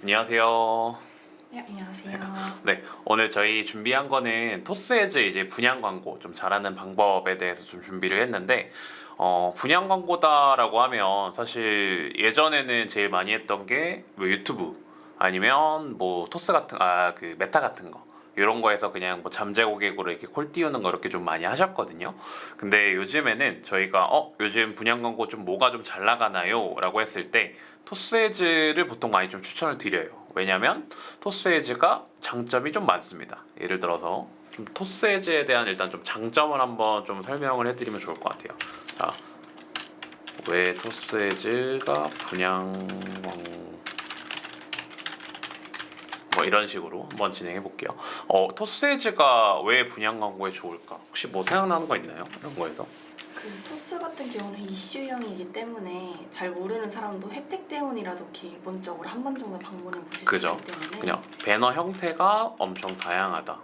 안녕하세요. 네, 안녕하세요. 네, 오늘 저희 준비한 거는 토스에즈 이제 분양 광고 좀 잘하는 방법에 대해서 좀 준비를 했는데, 분양 광고다라고 하면 사실 예전에는 제일 많이 했던 게 뭐 유튜브 아니면 뭐 토스 같은 그 메타 같은 거 이런 거에서 그냥 뭐 잠재 고객으로 이렇게 콜 띄우는 거 이렇게 좀 많이 하셨거든요. 근데 요즘에는 저희가 요즘 분양 광고 좀 뭐가 좀 잘 나가나요? 라고 했을 때 토스에즈를 보통 많이 좀 추천을 드려요. 왜냐면 토스에즈가 장점이 좀 많습니다. 예를 들어서 좀 토스에즈에 대한 일단 좀 장점을 한번 좀 설명을 해드리면 좋을 것 같아요. 자, 왜 토스에즈가 분양 뭐 이런 식으로 한번 진행해 볼게요. 토스에즈가 왜 분양 광고에 좋을까? 혹시 뭐 생각나는 거 있나요? 이런 거에서? 토스 같은 경우는 이슈형이기 때문에 잘 모르는 사람도 혜택 때문이라도 기본적으로 한 번 정도 방문해 보실 수 그죠? 있기 때문에 그냥 배너 형태가 엄청 다양하다.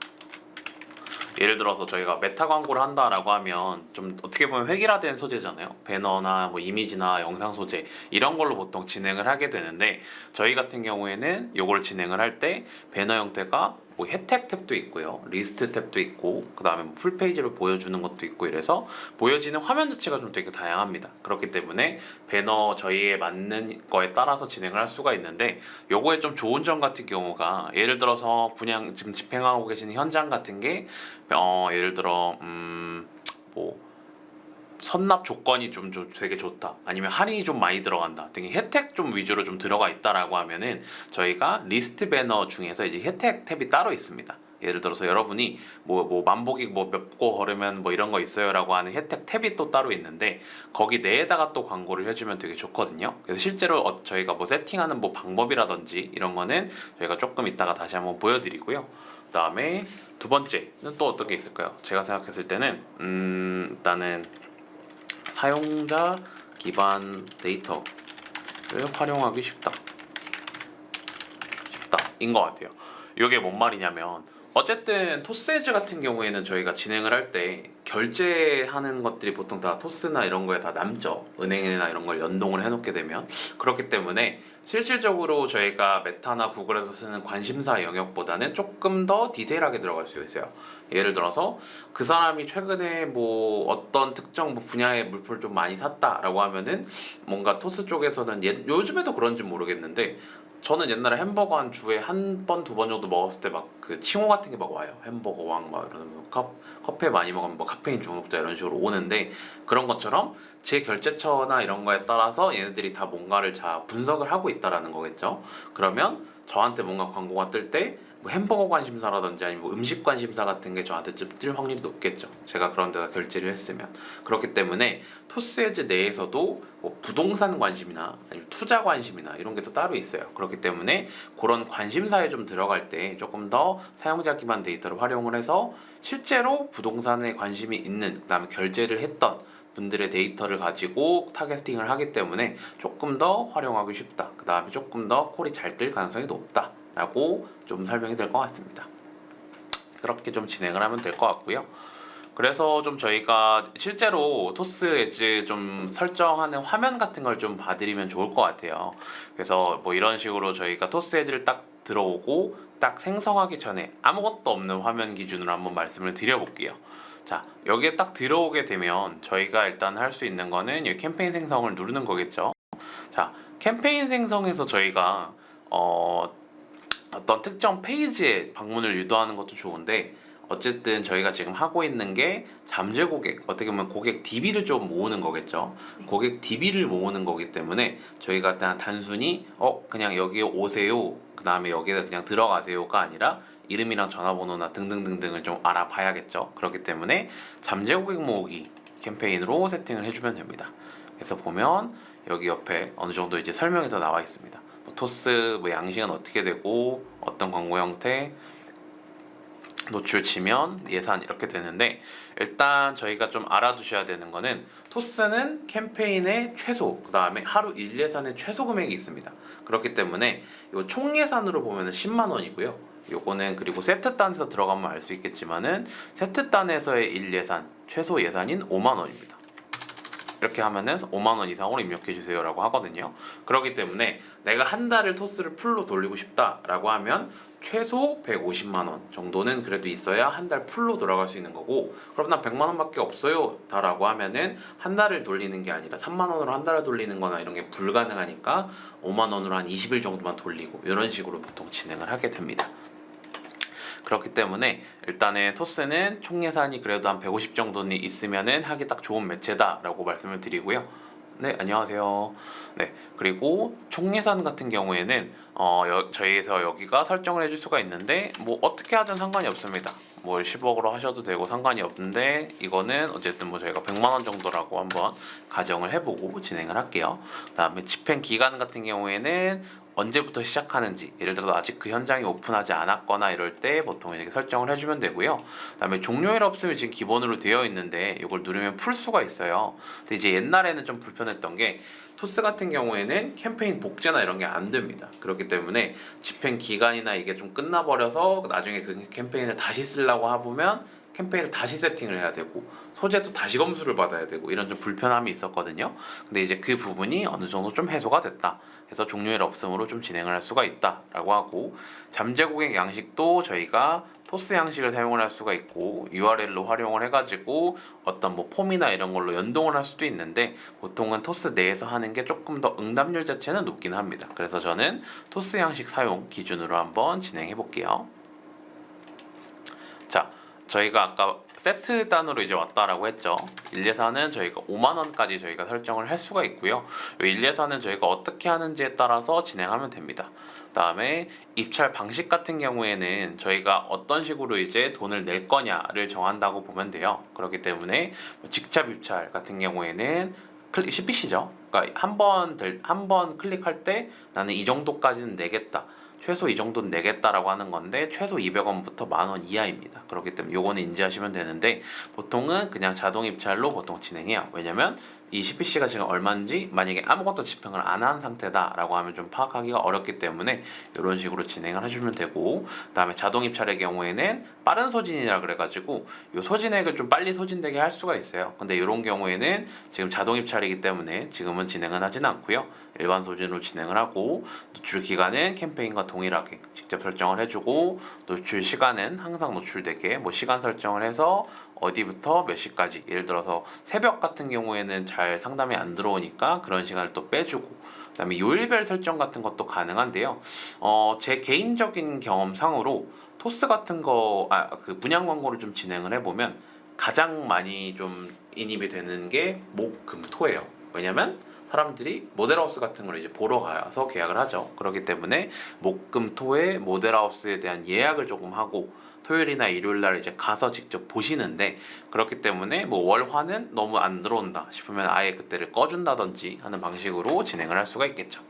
예를 들어서 저희가 메타 광고를 한다라고 하면 좀 어떻게 보면 획일화된 소재잖아요. 배너나 뭐 이미지나 영상 소재 이런 걸로 보통 진행을 하게 되는데 저희 같은 경우에는 이걸 진행을 할 때 배너 형태가 뭐 혜택 탭도 있고요, 리스트 탭도 있고, 그 다음에 뭐 풀페이지를 보여주는 것도 있고 이래서 보여지는 화면 자체가 좀 되게 다양합니다. 그렇기 때문에 배너 저희에 맞는 거에 따라서 진행을 할 수가 있는데 요거에 좀 좋은 점 같은 경우가 예를 들어서 분양 지금 집행하고 계시는 현장 같은 게 예를 들어 뭐 선납 조건이 좀 되게 좋다 아니면 할인이 좀 많이 들어간다 등의 혜택 좀 위주로 좀 들어가 있다라고 하면은 저희가 리스트 배너 중에서 이제 혜택 탭이 따로 있습니다. 예를 들어서 여러분이 뭐 만보기 뭐 몇 고 걸으면 뭐 이런 거 있어요라고 하는 혜택 탭이 또 따로 있는데 거기 내에다가 또 광고를 해주면 되게 좋거든요. 그래서 실제로 저희가 뭐 세팅하는 뭐 방법이라든지 이런 거는 저희가 조금 이따가 다시 한번 보여드리고요. 그다음에 두 번째는 또 어떤 게 있을까요? 제가 생각했을 때는 일단은 사용자 기반 데이터를 활용하기 쉽다인 것 같아요. 이게 뭔 말이냐면 어쨌든 토스에즈 같은 경우에는 저희가 진행을 할 때 결제하는 것들이 보통 다 토스나 이런 거에 다 남죠. 은행이나 이런 걸 연동을 해놓게 되면 그렇기 때문에 실질적으로 저희가 메타나 구글에서 쓰는 관심사 영역보다는 조금 더 디테일하게 들어갈 수 있어요. 예를 들어서 그 사람이 최근에 뭐 어떤 특정 뭐 분야의 물품을 좀 많이 샀다라고 하면은 뭔가 토스 쪽에서는 요즘에도 그런지 모르겠는데 저는 옛날에 햄버거 한 주에 한 번, 두 번 정도 먹었을 때 막 그 칭호 같은 게 막 와요. 햄버거 왕 막 이러면 커피 많이 먹으면 뭐 카페인 중독자 이런 식으로 오는데 그런 것처럼 제 결제처나 이런 거에 따라서 얘네들이 다 뭔가를 분석을 하고 있다라는 거겠죠. 그러면 저한테 뭔가 광고가 뜰 때 뭐 햄버거 관심사라든지 아니면 뭐 음식 관심사 같은 게 저한테 좀 뜰 확률이 높겠죠. 제가 그런 데다 결제를 했으면. 그렇기 때문에 토스에즈 내에서도 뭐 부동산 관심이나 아니면 투자 관심이나 이런 게 또 따로 있어요. 그렇기 때문에 그런 관심사에 좀 들어갈 때 조금 더 사용자 기반 데이터를 활용을 해서 실제로 부동산에 관심이 있는 그다음에 결제를 했던 분들의 데이터를 가지고 타겟팅을 하기 때문에 조금 더 활용하기 쉽다. 그 다음에 조금 더 콜이 잘 뜰 가능성이 높다. 라고 좀 설명이 될 것 같습니다. 그렇게 좀 진행을 하면 될 것 같고요. 그래서 좀 저희가 실제로 토스 에즈 좀 설정하는 화면 같은 걸 좀 봐드리면 좋을 것 같아요. 그래서 뭐 이런 식으로 저희가 토스 에즈를 딱 들어오고 딱 생성하기 전에 아무것도 없는 화면 기준으로 한번 말씀을 드려볼게요. 자, 여기에 딱 들어오게 되면 저희가 일단 할 수 있는 거는 이 캠페인 생성을 누르는 거겠죠. 자, 캠페인 생성에서 저희가 어떤 특정 페이지에 방문을 유도하는 것도 좋은데 어쨌든 저희가 지금 하고 있는 게 잠재 고객, 어떻게 보면 고객 DB를 좀 모으는 거겠죠. 고객 DB를 모으는 거기 때문에 저희가 그냥 단순히 그냥 여기 오세요, 그 다음에 여기에 그냥 들어가세요가 아니라 이름이랑 전화번호나 등등등등을 좀 알아봐야겠죠. 그렇기 때문에 잠재 고객 모으기 캠페인으로 세팅을 해주면 됩니다. 그래서 보면 여기 옆에 어느 정도 이제 설명이 더 나와 있습니다. 토스 뭐 양식은 어떻게 되고 어떤 광고 형태, 노출 치면 예산 이렇게 되는데 일단 저희가 좀 알아두셔야 되는 거는 토스는 캠페인의 최소 그 다음에 하루 1예산의 최소 금액이 있습니다. 그렇기 때문에 이 총 예산으로 보면 10만 원이고요. 요거는 그리고 세트단에서 들어가면 알 수 있겠지만은 세트단에서의 1예산 최소 예산인 5만 원입니다. 이렇게 하면은 5만 원 이상으로 입력해 주세요라고 하거든요. 그렇기 때문에 내가 한 달을 토스를 풀로 돌리고 싶다라고 하면 최소 150만 원 정도는 그래도 있어야 한 달 풀로 돌아갈 수 있는 거고, 그럼 난 100만 원밖에 없어요 다라고 하면은 한 달을 돌리는 게 아니라 3만 원으로 한 달을 돌리는 거나 이런 게 불가능하니까 5만 원으로 한 20일 정도만 돌리고 이런 식으로 보통 진행을 하게 됩니다. 그렇기 때문에 일단은 토스는 총 예산이 그래도 한 150 정도는 있으면은 하기 딱 좋은 매체다라고 말씀을 드리고요. 네, 안녕하세요. 네, 그리고 총 예산 같은 경우에는 저희에서 여기가 설정을 해줄 수가 있는데 뭐 어떻게 하든 상관이 없습니다. 뭐 10억으로 하셔도 되고 상관이 없는데, 이거는 어쨌든 뭐 저희가 100만 원 정도라고 한번 가정을 해보고 진행을 할게요. 그다음에 집행 기간 같은 경우에는 언제부터 시작하는지, 예를 들어서 아직 그 현장이 오픈하지 않았거나 이럴 때 보통 이렇게 설정을 해주면 되고요. 그다음에 종료일 없음이 지금 기본으로 되어 있는데 이걸 누르면 풀 수가 있어요. 근데 이제 옛날에는 좀 불편했던 게 토스 같은 경우에는 캠페인 복제나 이런 게 안 됩니다. 그렇기 때문에 집행 기간이나 이게 좀 끝나버려서 나중에 그 캠페인을 다시 쓰려고 해보면 캠페인을 다시 세팅을 해야 되고 소재도 다시 검수를 받아야 되고 이런 좀 불편함이 있었거든요. 근데 이제 그 부분이 어느 정도 좀 해소가 됐다. 그래서 종료일 없음으로 좀 진행을 할 수가 있다라고 하고, 잠재 고객 양식도 저희가 토스 양식을 사용을 할 수가 있고 URL로 활용을 해가지고 어떤 뭐 폼이나 이런 걸로 연동을 할 수도 있는데, 보통은 토스 내에서 하는 게 조금 더 응답률 자체는 높긴 합니다. 그래서 저는 토스 양식 사용 기준으로 한번 진행해 볼게요. 자, 저희가 아까 세트 단으로 이제 왔다라고 했죠. 일예산은 저희가 5만 원까지 저희가 설정을 할 수가 있고요. 이 일예산은 저희가 어떻게 하는지에 따라서 진행하면 됩니다. 그다음에 입찰 방식 같은 경우에는 저희가 어떤 식으로 이제 돈을 낼 거냐를 정한다고 보면 돼요. 그렇기 때문에 뭐 직접 입찰 같은 경우에는 CPC죠. 그러니까 한 번 클릭할 때 나는 이 정도까지는 내겠다, 최소 이 정도는 내겠다라고 하는 건데 최소 200원부터 10,000원 이하입니다. 그렇기 때문에 요거는 인지하시면 되는데, 보통은 그냥 자동 입찰로 보통 진행해요. 왜냐면 이 CPC가 지금 얼마인지 만약에 아무것도 집행을 안 한 상태다라고 하면 좀 파악하기가 어렵기 때문에 이런 식으로 진행을 해주면 되고, 그다음에 자동 입찰의 경우에는 빠른 소진이라 그래가지고 요 소진액을 좀 빨리 소진되게 할 수가 있어요. 근데 이런 경우에는 지금 자동 입찰이기 때문에 지금은 진행은 하진 않고요. 일반 소진으로 진행을 하고, 노출 기간은 캠페인과 동일하게 직접 설정을 해주고, 노출 시간은 항상 노출되게 뭐 시간 설정을 해서 어디부터 몇 시까지, 예를 들어서 새벽 같은 경우에는 잘 상담이 안 들어오니까 그런 시간을 또 빼주고, 그다음에 요일별 설정 같은 것도 가능한데요. 제 개인적인 경험상으로 토스 같은 그 분양 광고를 좀 진행을 해보면 가장 많이 좀 인입이 되는 게 목, 금, 토예요. 왜냐면 사람들이 모델하우스 같은 걸 이제 보러 가서 계약을 하죠. 그렇기 때문에 목, 금, 토에 모델하우스에 대한 예약을 조금 하고 토요일이나 일요일 날 이제 가서 직접 보시는데, 그렇기 때문에 뭐 월화는 너무 안 들어온다 싶으면 아예 그때를 꺼준다든지 하는 방식으로 진행을 할 수가 있겠죠.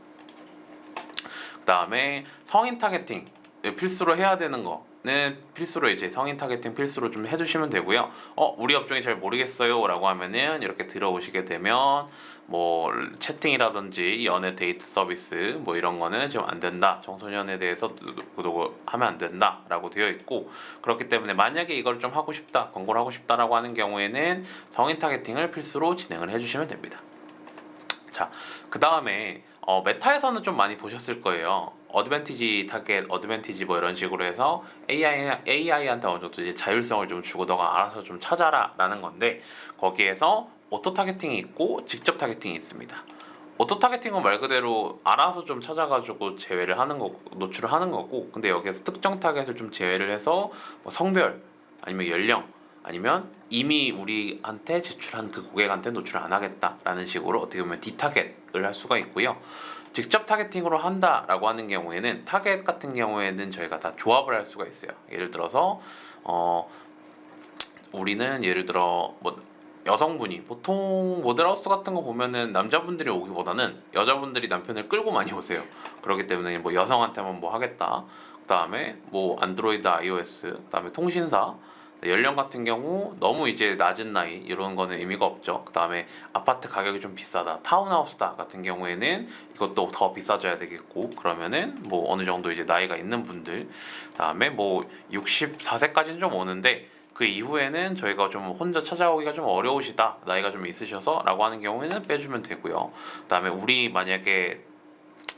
그다음에 성인 타겟팅 필수로 해야 되는 거는 필수로 이제 성인 타겟팅 필수로 좀 해주시면 되고요. 우리 업종이 잘 모르겠어요라고 하면은 이렇게 들어오시게 되면 뭐 채팅이라든지 연애 데이트 서비스 뭐 이런 거는 지금 안 된다, 청소년에 대해서 누구 하면 안 된다라고 되어 있고, 그렇기 때문에 만약에 이걸 좀 하고 싶다, 광고를 하고 싶다라고 하는 경우에는 성인 타겟팅을 필수로 진행을 해주시면 됩니다. 자, 그 다음에 메타에서는 좀 많이 보셨을 거예요. 어드밴티지 타겟, 어드밴티지 뭐 이런 식으로 해서 AI한테 어느 정도 이제 자율성을 좀 주고 너가 알아서 좀 찾아라라는 건데, 거기에서 오토 타겟팅이 있고 직접 타겟팅이 있습니다. 오토 타겟팅은 말 그대로 알아서 좀 찾아가지고 제외를 하는 거고 노출을 하는 거고, 근데 여기에서 특정 타겟을 좀 제외를 해서 뭐 성별 아니면 연령 아니면 이미 우리한테 제출한 그 고객한테 노출을 안 하겠다라는 식으로 어떻게 보면 디타겟을 할 수가 있고요. 직접 타겟팅으로 한다라고 하는 경우에는 타겟 같은 경우에는 저희가 다 조합을 할 수가 있어요. 예를 들어서 우리는 예를 들어 뭐 여성분이 보통 모델하우스 같은 거 보면은 남자분들이 오기보다는 여자분들이 남편을 끌고 많이 오세요. 그렇기 때문에 뭐 여성한테만 뭐 하겠다, 그다음에 뭐 안드로이드, iOS, 그다음에 통신사, 연령 같은 경우 너무 이제 낮은 나이 이런 거는 의미가 없죠. 그다음에 아파트 가격이 좀 비싸다, 타운하우스다 같은 경우에는 이것도 더 비싸져야 되겠고, 그러면은 뭐 어느 정도 이제 나이가 있는 분들, 그다음에 뭐 64세까지는 좀 오는데 그 이후에는 저희가 좀 혼자 찾아오기가 좀 어려우시다, 나이가 좀 있으셔서 라고 하는 경우에는 빼주면 되고요. 그다음에 우리 만약에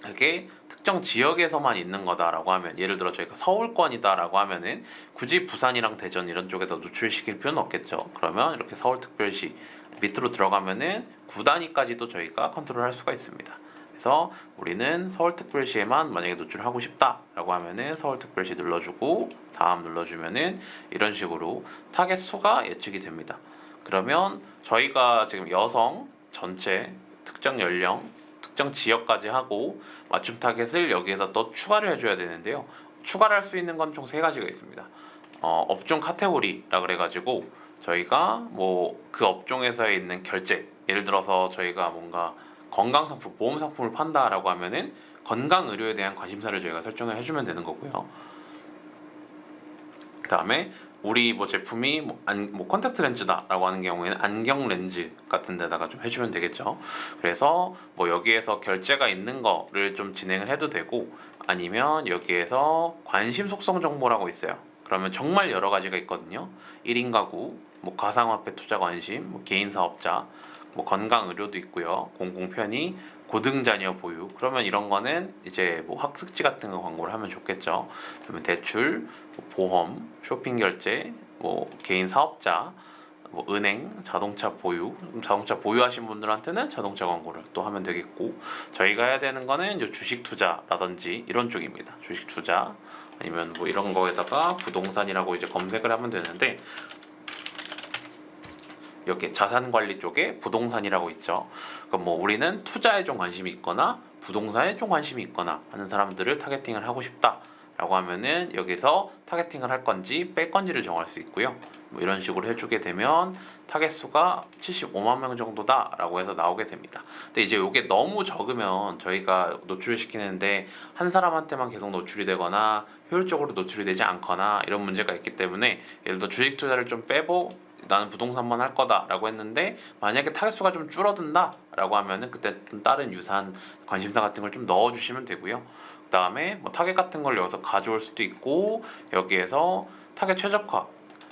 그게 특정 지역에서만 있는 거다라고 하면, 예를 들어 저희가 서울권이다라고 하면은 굳이 부산이랑 대전 이런 쪽에다 노출시킬 필요는 없겠죠. 그러면 이렇게 서울특별시 밑으로 들어가면은 구 단위까지도 저희가 컨트롤할 수가 있습니다. 그래서 우리는 서울특별시에만 만약에 노출하고 싶다라고 하면은 서울특별시 눌러주고 다음 눌러주면은 이런 식으로 타겟 수가 예측이 됩니다. 그러면 저희가 지금 여성 전체 특정 연령 특정 지역까지 하고 맞춤 타겟을 여기에서 또 추가를 해줘야 되는데요. 추가를 할 수 있는 건 총 세 가지가 있습니다. 업종 카테고리라 그래가지고 저희가 뭐 그 업종에서 있는 결제, 예를 들어서 저희가 뭔가 건강 상품, 보험 상품을 판다라고 하면은 건강 의료에 대한 관심사를 저희가 설정을 해주면 되는 거고요. 그다음에 우리 뭐 제품이 뭐 컨택트 렌즈다라고 하는 경우에는 안경 렌즈 같은 데다가 좀 해주면 되겠죠. 그래서 뭐 여기에서 결제가 있는 거를 좀 진행을 해도 되고, 아니면 여기에서 관심 속성 정보라고 있어요. 그러면 정말 여러 가지가 있거든요. 1인 가구, 뭐 가상화폐 투자 관심, 뭐 개인 사업자, 뭐 건강 의료도 있고요. 공공 편의, 고등 자녀 보유. 그러면 이런 거는 이제 뭐 학습지 같은 거 광고를 하면 좋겠죠. 그러면 대출, 뭐 보험, 쇼핑 결제, 뭐 개인 사업자, 뭐 은행, 자동차 보유. 자동차 보유하신 분들한테는 자동차 광고를 또 하면 되겠고, 저희가 해야 되는 거는 이제 주식 투자라든지 이런 쪽입니다. 주식 투자 아니면 뭐 이런 거에다가 부동산이라고 이제 검색을 하면 되는데, 이렇게 자산 관리 쪽에 부동산이라고 있죠. 그럼 뭐 우리는 투자에 좀 관심이 있거나 부동산에 좀 관심이 있거나 하는 사람들을 타겟팅을 하고 싶다라고 하면은 여기서 타겟팅을 할 건지 뺄 건지를 정할 수 있고요. 뭐 이런 식으로 해주게 되면 타겟 수가 75만 명 정도다라고 해서 나오게 됩니다. 근데 이제 이게 너무 적으면 저희가 노출을 시키는데 한 사람한테만 계속 노출이 되거나 효율적으로 노출이 되지 않거나 이런 문제가 있기 때문에, 예를 들어 주식 투자를 좀 빼고 나는 부동산만 할 거다라고 했는데 만약에 타겟 수가 좀 줄어든다라고 하면은 그때 좀 다른 유사한 관심사 같은 걸 좀 넣어주시면 되고요. 그 다음에 뭐 타겟 같은 걸 여기서 가져올 수도 있고, 여기에서 타겟 최적화,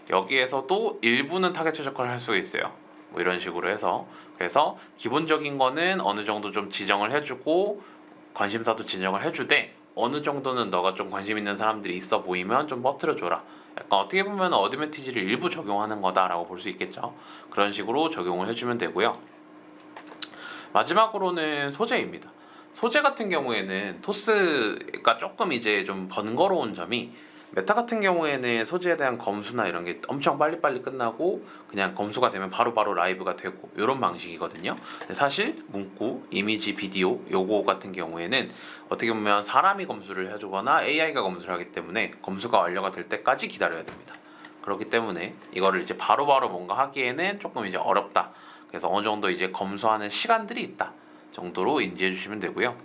여기에서도 일부는 타겟 최적화를 할 수가 있어요. 뭐 이런 식으로 해서, 그래서 기본적인 거는 어느 정도 좀 지정을 해주고 관심사도 지정을 해주되, 어느 정도는 너가 좀 관심 있는 사람들이 있어 보이면 좀 퍼뜨려줘라. 약간 어떻게 보면 어드밴티지를 일부 적용하는 거다라고 볼 수 있겠죠. 그런 식으로 적용을 해주면 되고요. 마지막으로는 소재입니다. 소재 같은 경우에는 토스가 조금 이제 좀 번거로운 점이, 메타 같은 경우에는 소재에 대한 검수나 이런 게 엄청 빨리빨리 끝나고 그냥 검수가 되면 바로바로 라이브가 되고 이런 방식이거든요. 근데 사실 문구, 이미지, 비디오 요거 같은 경우에는 어떻게 보면 사람이 검수를 해주거나 AI가 검수를 하기 때문에 검수가 완료가 될 때까지 기다려야 됩니다. 그렇기 때문에 이거를 이제 바로바로 뭔가 하기에는 조금 이제 어렵다. 그래서 어느 정도 이제 검수하는 시간들이 있다 정도로 인지해 주시면 되고요.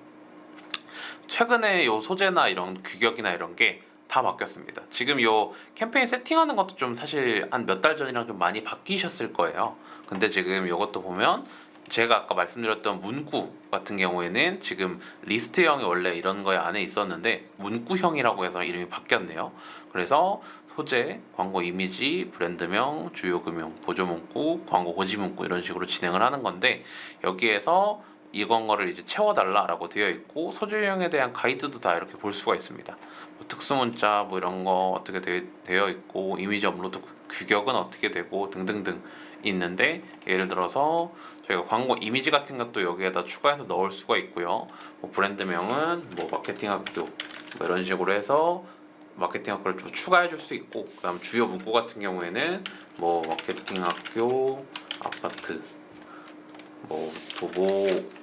최근에 요 소재나 이런 규격이나 이런 게 다 바뀌었습니다. 지금 요 캠페인 세팅하는 것도 좀 사실 한 몇 달 전이랑 좀 많이 바뀌셨을 거예요. 근데 지금 요것도 보면 제가 아까 말씀드렸던 문구 같은 경우에는 지금 리스트형이 원래 이런 거에 안에 있었는데 문구형이라고 해서 이름이 바뀌었네요. 그래서 소재, 광고 이미지, 브랜드명, 주요 금융, 보조 문구, 광고 고지 문구 이런 식으로 진행을 하는 건데, 여기에서 이건 거를 이제 채워달라라고 되어 있고, 소재 유형에 대한 가이드도 다 이렇게 볼 수가 있습니다. 뭐 특수문자 뭐 이런 거 어떻게 되어 있고, 이미지 업로드 규격은 어떻게 되고 등등등 있는데, 예를 들어서 저희가 광고 이미지 같은 것도 여기에다 추가해서 넣을 수가 있고요. 뭐 브랜드명은 뭐 마케팅학교 뭐 이런 식으로 해서 마케팅학교를 좀 추가해 줄 수 있고, 그다음 주요 문구 같은 경우에는 뭐 마케팅학교 아파트, 뭐 도보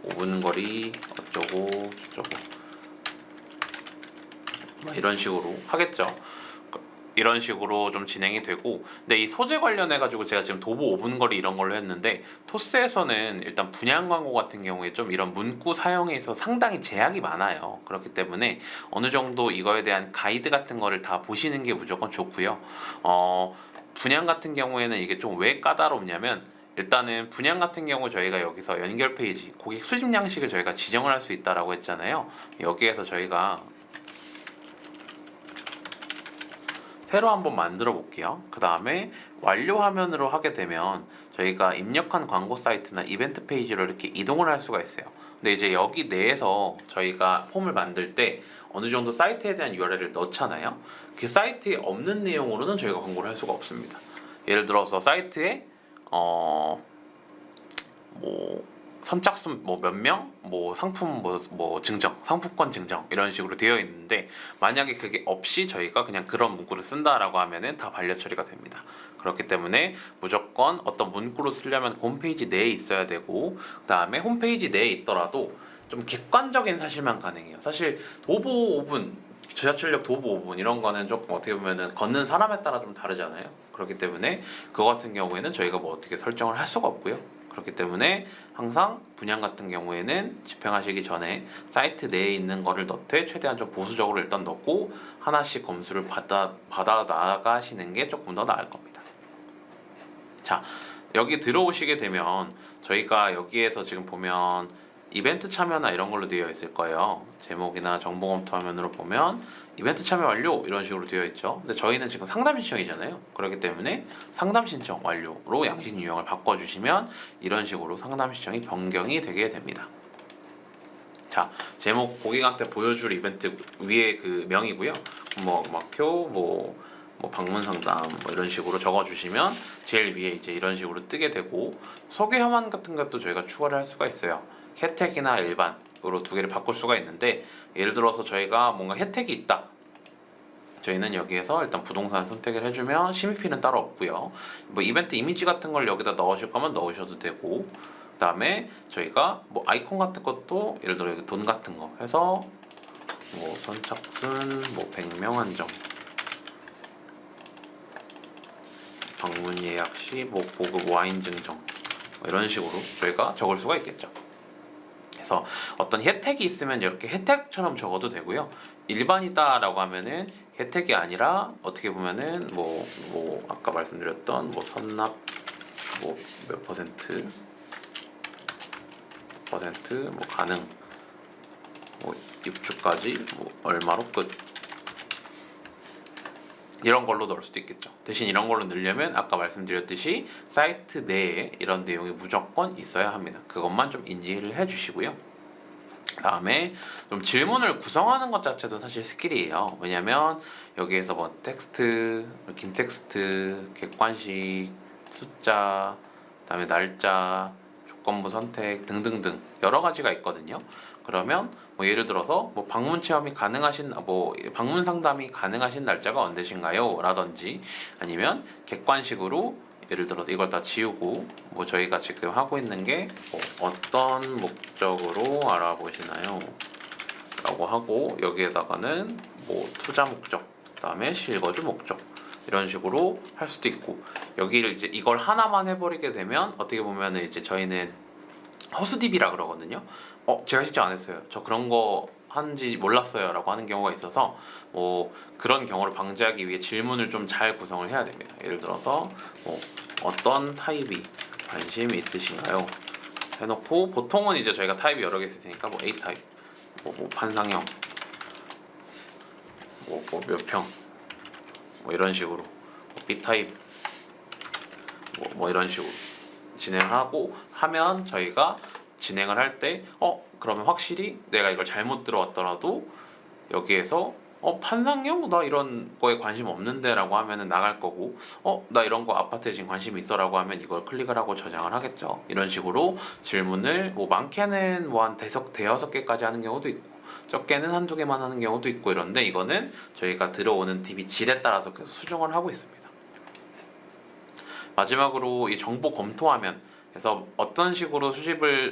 5분 거리 어쩌고 저쩌고 뭐 이런 식으로 하겠죠. 이런 식으로 좀 진행이 되고, 근데 이 소재 관련해 가지고 제가 지금 도보 5분 거리 이런 걸로 했는데, 토스에서는 일단 분양 광고 같은 경우에 좀 이런 문구 사용에 있어 상당히 제약이 많아요. 그렇기 때문에 어느 정도 이거에 대한 가이드 같은 거를 다 보시는 게 무조건 좋고요. 분양 같은 경우에는 이게 좀 왜 까다롭냐면, 일단은 분양 같은 경우 저희가 여기서 연결 페이지, 고객 수집 양식을 저희가 지정을 할 수 있다라고 했잖아요. 여기에서 저희가 새로 한번 만들어 볼게요. 그 다음에 완료 화면으로 하게 되면 저희가 입력한 광고 사이트나 이벤트 페이지로 이렇게 이동을 할 수가 있어요. 근데 이제 여기 내에서 저희가 폼을 만들 때 어느 정도 사이트에 대한 URL을 넣잖아요. 그 사이트에 없는 내용으로는 저희가 광고를 할 수가 없습니다. 예를 들어서 사이트에 뭐 선착순 뭐 몇 명, 뭐 상품 뭐 증정, 상품권 증정 이런 식으로 되어 있는데 만약에 그게 없이 저희가 그냥 그런 문구를 쓴다라고 하면은 다 반려 처리가 됩니다. 그렇기 때문에 무조건 어떤 문구로 쓰려면 홈페이지 내에 있어야 되고 그다음에 홈페이지 내에 있더라도 좀 객관적인 사실만 가능해요. 사실 도보 5분, 지하철역 도보 5분 이런 거는 조금 어떻게 보면은 걷는 사람에 따라 좀 다르잖아요. 그렇기 때문에 그거 같은 경우에는 저희가 뭐 어떻게 설정을 할 수가 없고요. 그렇기 때문에 항상 분양 같은 경우에는 집행하시기 전에 사이트 내에 있는 거를 넣되 최대한 좀 보수적으로 일단 넣고 하나씩 검수를 받아 나가시는 게 조금 더 나을 겁니다. 자, 여기 들어오시게 되면 저희가 여기에서 지금 보면 이벤트 참여나 이런 걸로 되어 있을 거예요. 제목이나 정보 검토 화면으로 보면 이벤트 참여 완료 이런 식으로 되어 있죠. 근데 저희는 지금 상담 신청이잖아요. 그렇기 때문에 상담 신청 완료로 양식 유형을 바꿔주시면 이런 식으로 상담 신청이 변경이 되게 됩니다. 자, 제목 고객한테 보여줄 이벤트 위에 그 명이고요. 뭐 막표 뭐 방문 상담 뭐 이런 식으로 적어주시면 제일 위에 이제 이런 식으로 뜨게 되고 소개 혐한 같은 것도 저희가 추가를 할 수가 있어요. 혜택이나 일반으로 두 개를 바꿀 수가 있는데 예를 들어서 저희가 뭔가 혜택이 있다. 저희는 여기에서 일단 부동산 선택을 해주면 심의비는 따로 없고요. 뭐 이벤트 이미지 같은 걸 여기다 넣으실 거면 넣으셔도 되고 그다음에 저희가 뭐 아이콘 같은 것도 예를 들어 여기 돈 같은 거 해서 뭐 선착순 뭐 100명 한정 방문 예약 시 뭐 고급 와인 증정 뭐 이런 식으로 저희가 적을 수가 있겠죠. 그래서 어떤 혜택이 있으면 이렇게 혜택처럼 적어도 되고요. 일반이다라고 하면은 혜택이 아니라 어떻게 보면은 뭐 아까 말씀드렸던 뭐 선납 뭐 몇 퍼센트 뭐 가능 뭐 입주까지 뭐 얼마로 끝 이런 걸로 넣을 수도 있겠죠. 대신 이런 걸로 넣으려면 아까 말씀드렸듯이 사이트 내에 이런 내용이 무조건 있어야 합니다. 그것만 좀 인지를 해주시고요. 다음에 좀 질문을 구성하는 것 자체도 사실 스킬이에요. 왜냐면 여기에서 뭐 텍스트, 긴 텍스트, 객관식, 숫자, 그다음에 날짜, 조건부 선택 등등등 여러 가지가 있거든요. 그러면 뭐 예를 들어서 뭐 방문 체험이 가능하신 뭐 방문 상담이 가능하신 날짜가 언제신가요? 라든지 아니면 객관식으로 예를 들어서 이걸 다 지우고 뭐 저희가 지금 하고 있는 게 뭐 어떤 목적으로 알아보시나요? 라고 하고 여기에다가는 뭐 투자 목적 그다음에 실거주 목적 이런 식으로 할 수도 있고 여기를 이제 이걸 하나만 해버리게 되면 어떻게 보면은 이제 저희는 허수DB라 그러거든요. 제가 실제 안 했어요. 저 그런 거 하는지 몰랐어요라고 하는 경우가 있어서 뭐 그런 경우를 방지하기 위해 질문을 좀 잘 구성을 해야 됩니다. 예를 들어서 뭐 어떤 타입이 관심이 있으신가요? 해놓고 보통은 이제 저희가 타입이 여러 개 있을 테니까 뭐 A 타입, 뭐 판상형, 뭐 몇 평, 뭐 이런 식으로 B 타입, 뭐 이런 식으로 진행하고 하면 저희가 진행을 할 때 그러면 확실히 내가 이걸 잘못 들어왔더라도 여기에서 판상형 나 이런 거에 관심 없는데 라고 하면은 나갈 거고 나 이런 거 아파트에 지금 관심이 있어 라고 하면 이걸 클릭을 하고 저장을 하겠죠. 이런 식으로 질문을 뭐 많게는 뭐 한 대여섯 개까지 하는 경우도 있고 적게는 한두 개만 하는 경우도 있고 이런데 이거는 저희가 들어오는 DB 질에 따라서 계속 수정을 하고 있습니다. 마지막으로 이 정보 검토하면 그래서 어떤 식으로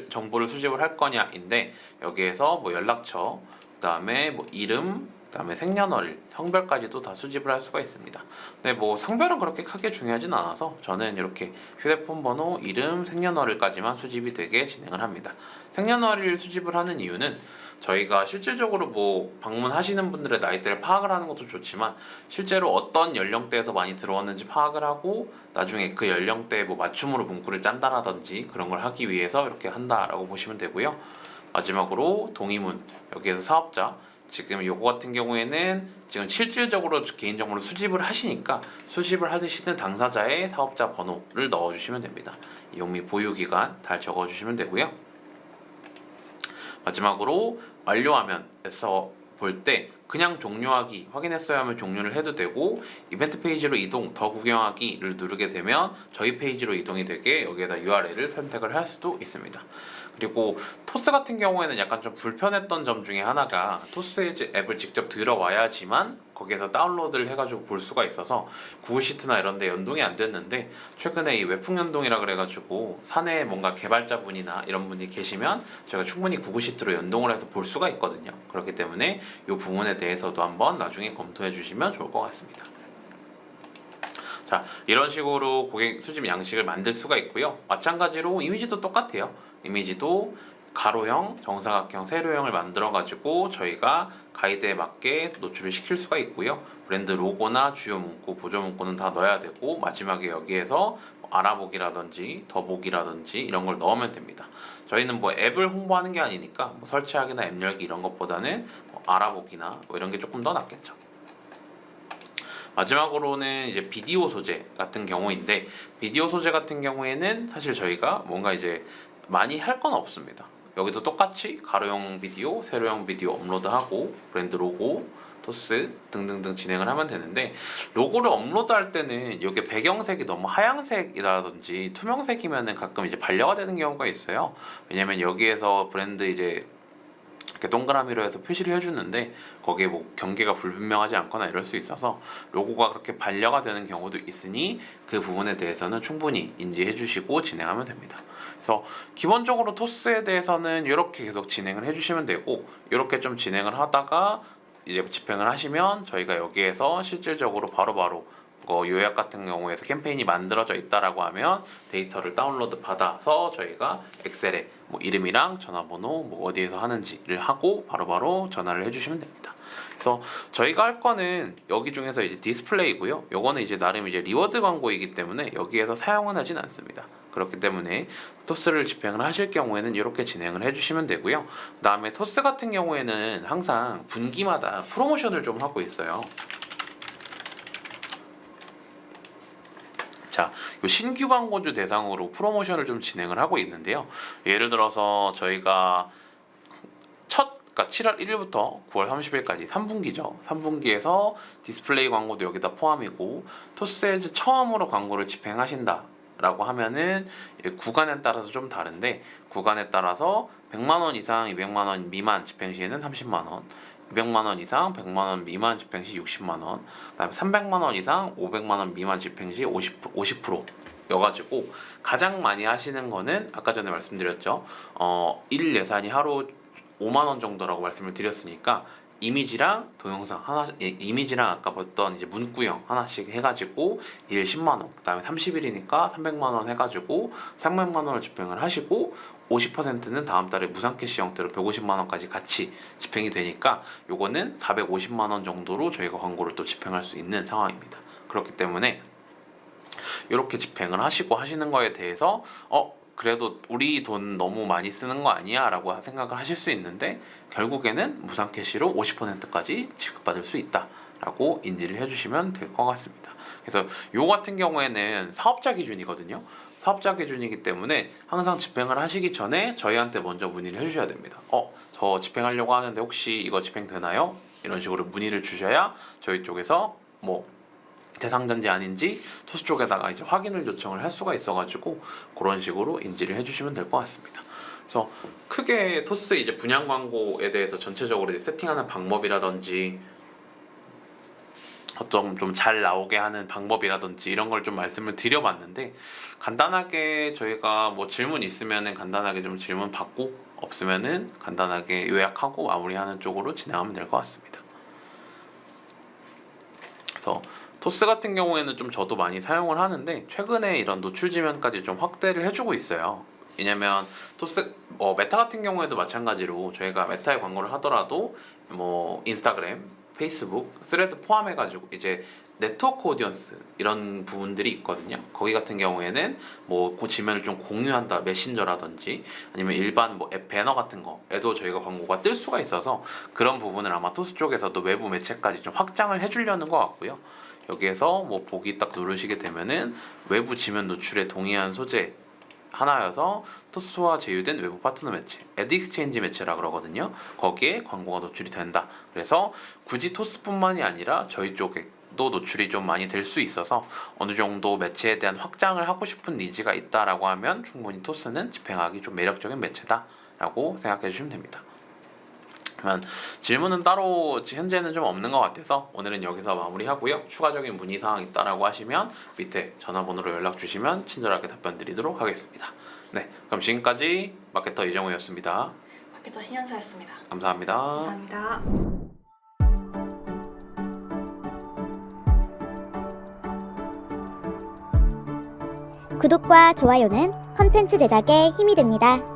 정보를 수집을 할 거냐인데 여기에서 뭐 연락처, 그다음에 뭐 이름, 그다음에 생년월일, 성별까지도 다 수집을 할 수가 있습니다. 근데 뭐 성별은 그렇게 크게 중요하진 않아서 저는 이렇게 휴대폰 번호, 이름, 생년월일까지만 수집이 되게 진행을 합니다. 생년월일 수집을 하는 이유는 저희가 실질적으로 뭐 방문하시는 분들의 나이대를 파악을 하는 것도 좋지만 실제로 어떤 연령대에서 많이 들어왔는지 파악을 하고 나중에 그 연령대에 뭐 맞춤으로 문구를 짠다라든지 그런 걸 하기 위해서 이렇게 한다라고 보시면 되고요. 마지막으로 동의문 여기에서 사업자 지금 요거 같은 경우에는 지금 실질적으로 개인정보를 수집을 하시니까 수집을 하시는 당사자의 사업자 번호를 넣어주시면 됩니다. 이용 및 보유기간 잘 적어주시면 되고요. 마지막으로 완료화면에서 볼 때 그냥 종료하기 확인했어야 하면 종료를 해도 되고, 이벤트 페이지로 이동 더 구경하기를 누르게 되면 저희 페이지로 이동이 되게 여기에다 URL을 선택을 할 수도 있습니다. 그리고 토스 같은 경우에는 약간 좀 불편했던 점 중에 하나가 토스 앱을 직접 들어와야지만 거기에서 다운로드를 해가지고 볼 수가 있어서 구글 시트나 이런 데 연동이 안 됐는데, 최근에 이 외풍 연동이라 그래가지고 사내에 뭔가 개발자분이나 이런 분이 계시면 저희가 충분히 구글 시트로 연동을 해서 볼 수가 있거든요. 그렇기 때문에 이 부분에 대해서도 한번 나중에 검토해 주시면 좋을 것 같습니다. 자, 이런 식으로 고객 수집 양식을 만들 수가 있고요. 마찬가지로 이미지도 똑같아요. 이미지도 가로형, 정사각형, 세로형을 만들어 가지고 저희가 가이드에 맞게 노출을 시킬 수가 있고요. 브랜드 로고나 주요 문구, 보조 문구는 다 넣어야 되고, 마지막에 여기에서 알아보기라든지 더보기라든지 이런 걸 넣으면 됩니다. 저희는 뭐 앱을 홍보하는 게 아니니까 뭐 설치하기나 앱 열기 이런 것보다는 뭐 알아보기나 뭐 이런 게 조금 더 낫겠죠. 마지막으로는 이제 비디오 소재 같은 경우인데, 비디오 소재 같은 경우에는 사실 저희가 뭔가 이제 많이 할 건 없습니다. 여기도 똑같이 가로형 비디오, 세로형 비디오 업로드하고 브랜드 로고, 토스 등등등 진행을 하면 되는데, 로고를 업로드할 때는 이게 배경색이 너무 하얀색이라든지 투명색이면은 가끔 이제 반려가 되는 경우가 있어요. 왜냐면 여기에서 브랜드 이제 이렇게 동그라미로 해서 표시를 해주는데 거기에 뭐 경계가 불분명하지 않거나 이럴 수 있어서 로고가 그렇게 반려가 되는 경우도 있으니 그 부분에 대해서는 충분히 인지해 주시고 진행하면 됩니다. 그래서 기본적으로 토스에 대해서는 이렇게 계속 진행을 해주시면 되고, 이렇게 좀 진행을 하다가 이제 집행을 하시면 저희가 여기에서 실질적으로 바로바로 요약 같은 경우에서 캠페인이 만들어져 있다라고 하면 데이터를 다운로드 받아서 저희가 엑셀에 뭐 이름이랑 전화번호 뭐 어디에서 하는지를 하고 바로바로 전화를 해주시면 됩니다. 그래서 저희가 할 거는 여기 중에서 이제 디스플레이고요. 요거는 이제 나름 이제 리워드 광고이기 때문에 여기에서 사용은 하진 않습니다. 그렇기 때문에 토스를 집행을 하실 경우에는 이렇게 진행을 해주시면 되고요. 그 다음에 토스 같은 경우에는 항상 분기마다 프로모션을 좀 하고 있어요. 자, 요 신규 광고주 대상으로 프로모션을 좀 진행을 하고 있는데요. 예를 들어서 저희가 그러니까 7월 1일부터 9월 30일까지 3분기죠. 3분기에서 디스플레이 광고도 여기다 포함이고, 토스에즈 처음으로 광고를 집행하신다라고 하면은 구간에 따라서 좀 다른데, 구간에 따라서 100만 원 이상 200만 원 미만 집행 시에는 30만 원, 200만 원 이상 100만 원 미만 집행 시 60만 원, 그다음에 300만 원 이상 500만 원 미만 집행 시 50% 여가지고 가장 많이 하시는 거는 아까 전에 말씀드렸죠. 일 예산이 하루 5만 원 정도라고 말씀을 드렸으니까 이미지랑 동영상 하나, 이미지랑 아까 봤던 이제 문구형 하나씩 해가지고 일 10만 원, 그다음에 30일이니까 300만 원 해가지고 300만 원을 집행을 하시고 50%는 다음 달에 무상 캐시 형태로 150만 원까지 같이 집행이 되니까 요거는 450만 원 정도로 저희가 광고를 또 집행할 수 있는 상황입니다. 그렇기 때문에 이렇게 집행을 하시고 하시는 거에 대해서 그래도 우리 돈 너무 많이 쓰는 거 아니야? 라고 생각을 하실 수 있는데, 결국에는 무상 캐시로 50%까지 지급받을 수 있다 라고 인지를 해주시면 될 것 같습니다. 그래서 요 같은 경우에는 사업자 기준이거든요. 사업자 기준이기 때문에 항상 집행을 하시기 전에 저희한테 먼저 문의를 해주셔야 됩니다. 저 집행하려고 하는데 혹시 이거 집행되나요? 이런 식으로 문의를 주셔야 저희 쪽에서 뭐 대상자인지 아닌지 토스 쪽에다가 이제 확인을 요청을 할 수가 있어가지고 그런 식으로 인지를 해주시면 될 것 같습니다. 그래서 크게 토스 이제 분양 광고에 대해서 전체적으로 이제 세팅하는 방법이라든지 어떤 좀 잘 나오게 하는 방법이라든지 이런 걸 좀 말씀을 드려봤는데, 간단하게 저희가 뭐 질문 있으면은 간단하게 좀 질문 받고, 없으면은 간단하게 요약하고 마무리하는 쪽으로 진행하면 될 것 같습니다. 그래서 토스 같은 경우에는 좀 저도 많이 사용을 하는데, 최근에 이런 노출 지면까지 좀 확대를 해주고 있어요. 왜냐면 토스 메타 같은 경우에도 마찬가지로 저희가 메타에 광고를 하더라도 뭐 인스타그램, 페이스북, 스레드 포함해가지고 이제 네트워크 오디언스 이런 부분들이 있거든요. 거기 같은 경우에는 뭐 그 지면을 좀 공유한다, 메신저라든지 아니면 일반 뭐 앱 배너 같은 거에도 저희가 광고가 뜰 수가 있어서 그런 부분을 아마 토스 쪽에서도 외부 매체까지 좀 확장을 해주려는 것 같고요. 여기에서 뭐 보기 딱 누르시게 되면은 외부 지면 노출에 동의한 소재 하나여서 토스와 제휴된 외부 파트너 매체, 애드익스체인지 매체라 그러거든요. 거기에 광고가 노출이 된다. 그래서 굳이 토스뿐만이 아니라 저희 쪽에도 노출이 좀 많이 될 수 있어서 어느 정도 매체에 대한 확장을 하고 싶은 니즈가 있다라고 하면 충분히 토스는 집행하기 좀 매력적인 매체다라고 생각해 주시면 됩니다. 그러면 질문은 따로 현재는 좀 없는 것 같아서 오늘은 여기서 마무리하고요. 추가적인 문의사항 있다라고 하시면 밑에 전화번호로 연락 주시면 친절하게 답변 드리도록 하겠습니다. 네, 그럼 지금까지 마케터 이정우였습니다. 마케터 신현서였습니다. 감사합니다. 감사합니다. 구독과 좋아요는 컨텐츠 제작에 힘이 됩니다.